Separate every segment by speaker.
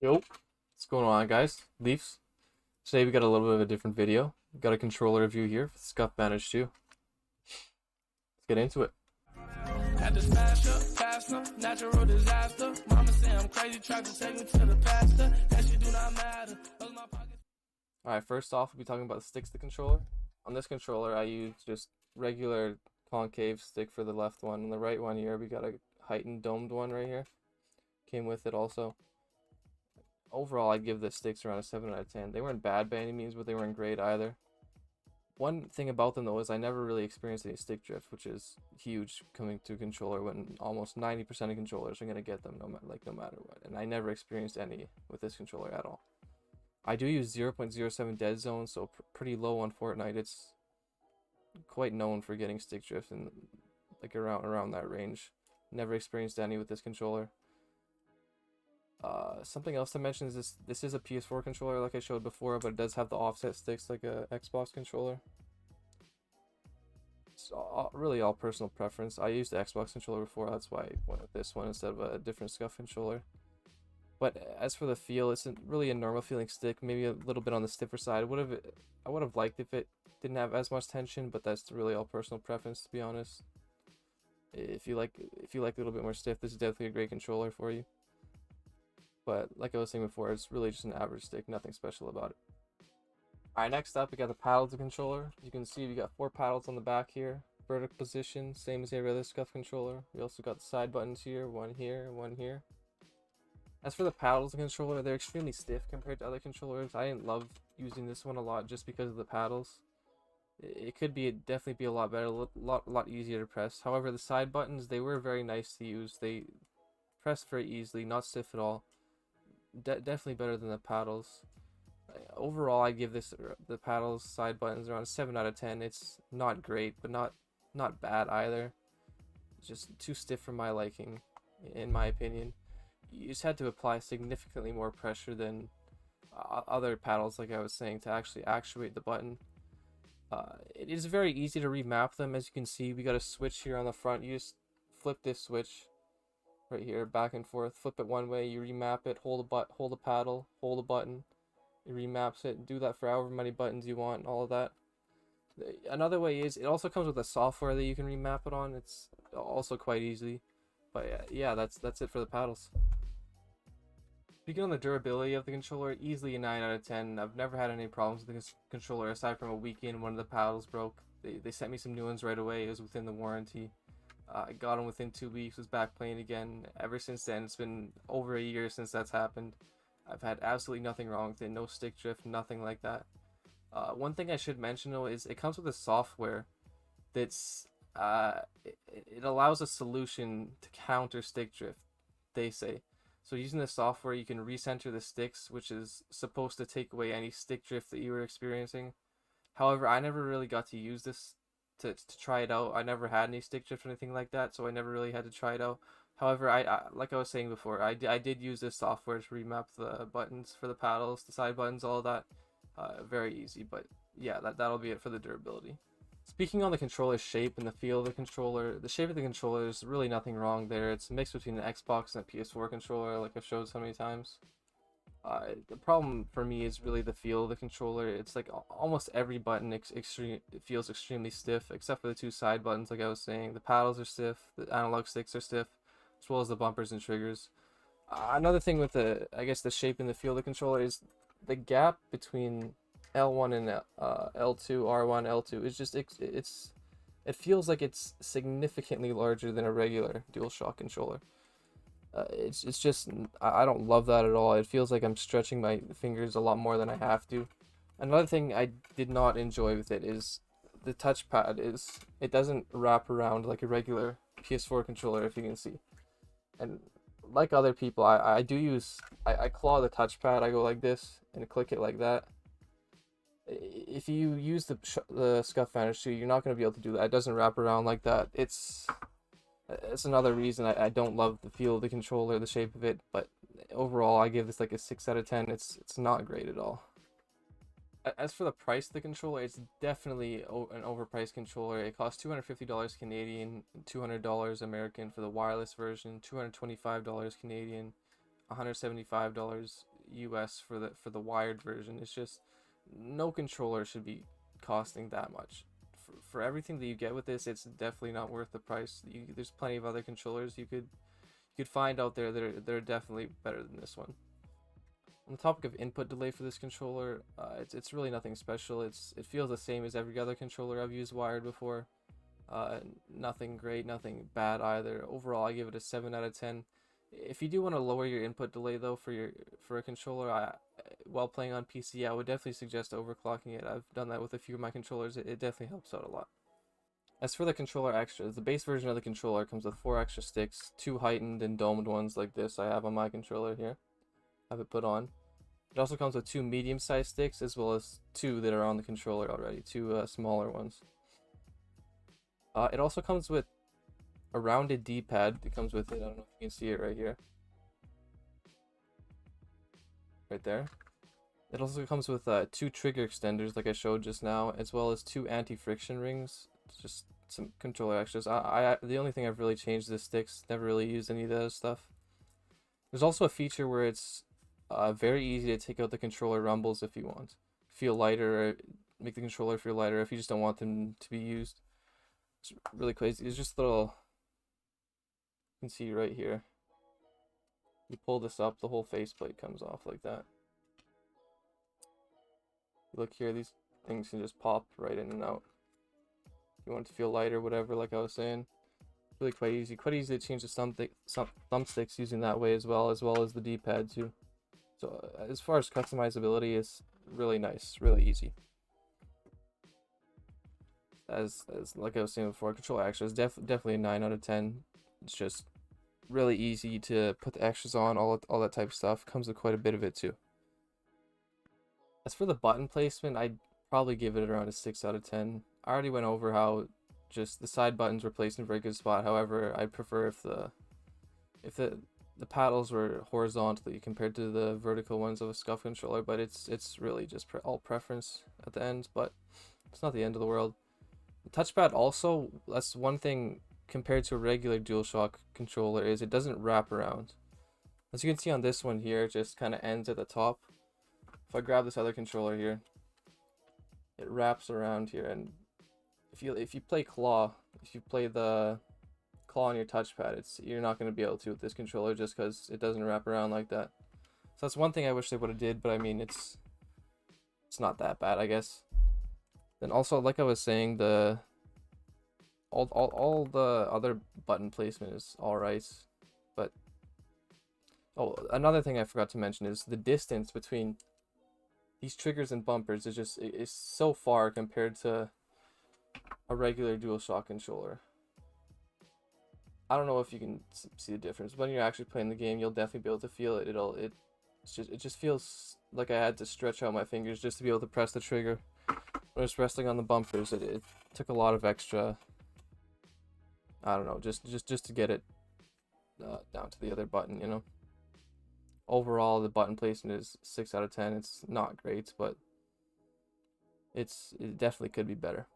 Speaker 1: Yo, what's going on, guys? Leafs. Today we got a little bit of a different video. We got a controller review here for Scuf Vantage 2. Let's get into it.
Speaker 2: Had to smash up, faster, natural disaster. Mama say I'm crazy, tried to take me to the pastor. That shit do not matter. Those my pockets.
Speaker 1: Alright, first off, we'll be talking about the sticks of the controller. On this controller, I use just regular concave stick for the left one. On the right one here, we got a heightened domed one right here. Came with it also. Overall, I'd give the sticks around a 7 out of 10. They weren't bad by any means, but they weren't great either. One thing about them though is I never really experienced any stick drift, which is huge coming to a controller when almost 90% of controllers are gonna get them no matter what. And I never experienced any with this controller at all. I do use 0.07 dead zone, so pretty low on Fortnite. It's quite known for getting stick drift and like around that range. Never experienced any with this controller. Something else to mention is this is a PS4 controller like I showed before, but it does have the offset sticks like a Xbox controller. It's really all personal preference. I used the Xbox controller before, that's why I went with this one instead of a different Scuf controller. But as for the feel, it's really a normal feeling stick, maybe a little bit on the stiffer side. I would have liked if it didn't have as much tension, but that's really all personal preference, to be honest. If you like a little bit more stiff, this is definitely a great controller for you. But like I was saying before, it's really just an average stick, nothing special about it. Alright, next up we got the paddles of the controller. You can see we got 4 paddles on the back here. Vertical position, same as every other Scuf controller. We also got the side buttons here, one here, one here. As for the paddles of the controller, they're extremely stiff compared to other controllers. I didn't love using this one a lot just because of the paddles. It could definitely be a lot better, a lot easier to press. However, the side buttons, they were very nice to use. They pressed very easily, not stiff at all. Definitely better than the paddles. Overall, I give the paddles side buttons around a 7 out of 10. It's not great, but not bad either. It's just too stiff for my liking, in my opinion. You just had to apply significantly more pressure than other paddles, like I was saying, to actually actuate the button. It is very easy to remap them. As you can see, we got a switch here on the front. You just flip this switch right here, back and forth. Flip it one way, you remap it. Hold a paddle, hold a button. It remaps it. Do that for however many buttons you want, all of that. Another way is it also comes with a software that you can remap it on. It's also quite easy. But yeah, that's it for the paddles. Speaking on the durability of the controller, easily a 9 out of 10. I've never had any problems with this controller aside from a weekend one of the paddles broke. They sent me some new ones right away. It was within the warranty. I got them within 2 weeks, was back playing again. Ever since then, it's been over a year since that's happened. I've had absolutely nothing wrong with it, no stick drift, nothing like that. One thing I should mention though is it comes with a software that's it allows a solution to counter stick drift, they say. So using the software, you can recenter the sticks, which is supposed to take away any stick drift that you were experiencing. However, I never really got to use this to try it out. I never had any stick drift or anything like that, so I never really had to try it out. However, like I was saying before, I did use this software to remap the buttons for the paddles, the side buttons, all of that. Very easy, but yeah, that'll be it for the durability. Speaking on the controller's shape and the feel of the controller, the shape of the controller is really nothing wrong there. It's a mix between an Xbox and a PS4 controller, like I've showed so many times. The problem for me is really the feel of the controller. It's like almost every button it feels extremely stiff, except for the 2 side buttons, like I was saying. The paddles are stiff, the analog sticks are stiff, as well as the bumpers and triggers. Another thing with I guess the shape and the feel of the controller is the gap between L1 and L2, R1, L2 is just it feels like it's significantly larger than a regular DualShock controller. It's just I don't love that at all. It feels like I'm stretching my fingers a lot more than I have to. Another thing I did not enjoy with it is the touchpad it doesn't wrap around like a regular PS4 controller, if you can see. And like other people, I claw the touchpad. I go like this and click it like that. If you use the Scuf Vantage 2, you're not going to be able to do that. It doesn't wrap around like that. It's another reason I don't love the feel of the controller, the shape of it. But overall, I give this like a 6 out of 10. It's not great at all. As for the price of the controller, it's definitely an overpriced controller. It costs $250 Canadian, $200 American for the wireless version, $225 Canadian $175 US for the wired version. It's just, no controller should be costing that much. For everything that you get with this, it's definitely not worth the price. There's plenty of other controllers you could find out there that are definitely better than this one. On the topic of input delay for this controller, it's really nothing special. It feels the same as every other controller I've used wired before. Nothing great, nothing bad either. Overall, I give it a 7 out of 10. If you do want to lower your input delay though for a controller, while playing on PC, I would definitely suggest overclocking it. I've done that with a few of my controllers. It definitely helps out a lot. As for the controller extras, the base version of the controller comes with 4 extra sticks, 2 heightened and domed ones like this I have on my controller here. I have it put on. It also comes with 2 medium-sized sticks, as well as 2 that are on the controller already, 2 smaller ones. It also comes with a rounded D-pad that comes with it. I don't know if you can see it right here. Right there. It also comes with 2 trigger extenders like I showed just now, as well as 2 anti-friction rings. It's just some controller extras. The only thing I've really changed is the sticks. Never really used any of that stuff. There's also a feature where it's very easy to take out the controller rumbles if you want. Feel lighter, or make the controller feel lighter if you just don't want them to be used. It's really crazy. It's just little, you can see right here. You pull this up, the whole faceplate comes off like that. Look here, these things can just pop right in and out. If you want it to feel lighter, whatever, like I was saying. Really quite easy to change the thumbsticks using that way as well as the D-pad too. So as far as customizability, it's really nice, really easy. As like I was saying before, controller extras definitely a 9 out of 10. It's just really easy to put the extras on, all that type of stuff. Comes with quite a bit of it too. As for the button placement, I'd probably give it around a 6 out of 10. I already went over how just the side buttons were placed in a very good spot. However, I'd prefer if the paddles were horizontally compared to the vertical ones of a Scuf controller, but it's really just all preference at the end, but it's not the end of the world. The touchpad also, that's one thing compared to a regular DualShock controller, is it doesn't wrap around. As you can see on this one here, it just kind of ends at the top. If I grab this other controller here, it wraps around here, and if you play claw, if you play the claw on your touchpad, you're not going to be able to with this controller just because it doesn't wrap around like that. So that's one thing I wish they would have did, but I mean it's not that bad, I guess. Then also, like I was saying, all the other button placement is alright, but another thing I forgot to mention is the distance between these triggers and bumpers is so far compared to a regular DualShock controller. I don't know if you can see the difference. When you're actually playing the game, you'll definitely be able to feel it. It just feels like I had to stretch out my fingers just to be able to press the trigger. When I was resting on the bumpers, it took a lot of extra, I don't know, just to get it down to the other button, you know. Overall, the button placement is 6 out of 10. It's not great, but it definitely could be better.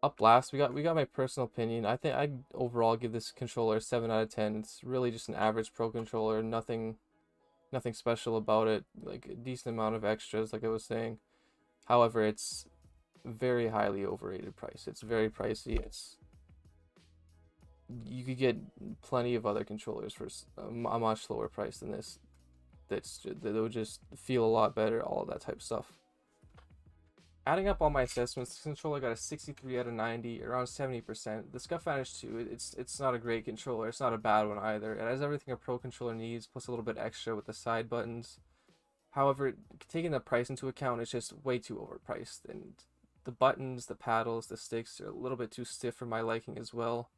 Speaker 1: Up last, we got my personal opinion. I think I'd overall give this controller a 7 out of 10. It's really just an average pro controller. Nothing special about it. Like a decent amount of extras, like I was saying. However, it's very highly overrated price. It's very pricey. You could get plenty of other controllers for a much lower price than this. That would just feel a lot better. All of that type of stuff. Adding up all my assessments, this controller got a 63 out of 90, around 70%. The Scuf Vantage 2, it's not a great controller. It's not a bad one either. It has everything a pro controller needs, plus a little bit extra with the side buttons. However, taking the price into account, it's just way too overpriced. And the buttons, the paddles, the sticks are a little bit too stiff for my liking as well.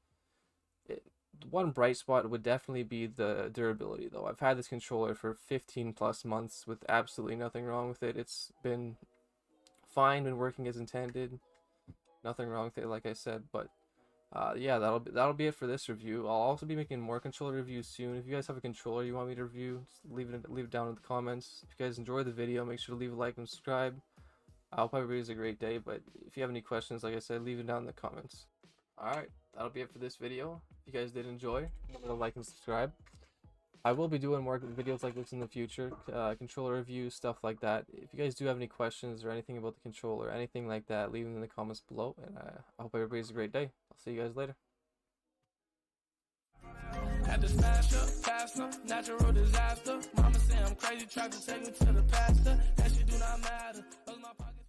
Speaker 1: One bright spot would definitely be the durability, though. I've had this controller for 15 plus months with absolutely nothing wrong with it. It's been fine when working as intended, nothing wrong with it, like I said. But yeah, that'll be it for this review. I'll also be making more controller reviews soon. If you guys have a controller you want me to review, just leave it down in the comments. If you guys enjoyed the video, make sure to leave a like and subscribe. I hope everybody has a great day, but if you have any questions, like I said, leave it down in the comments. Alright, that'll be it for this video. If you guys did enjoy, remember to like and subscribe. I will be doing more videos like this in the future, controller reviews, stuff like that. If you guys do have any questions or anything about the controller, anything like that, leave them in the comments below. And I hope everybody has a great day. I'll see you guys later.
Speaker 2: Had to smash up, pastor, natural disaster. Mama say I'm crazy, tried to take me to the pastor. That shit do not matter.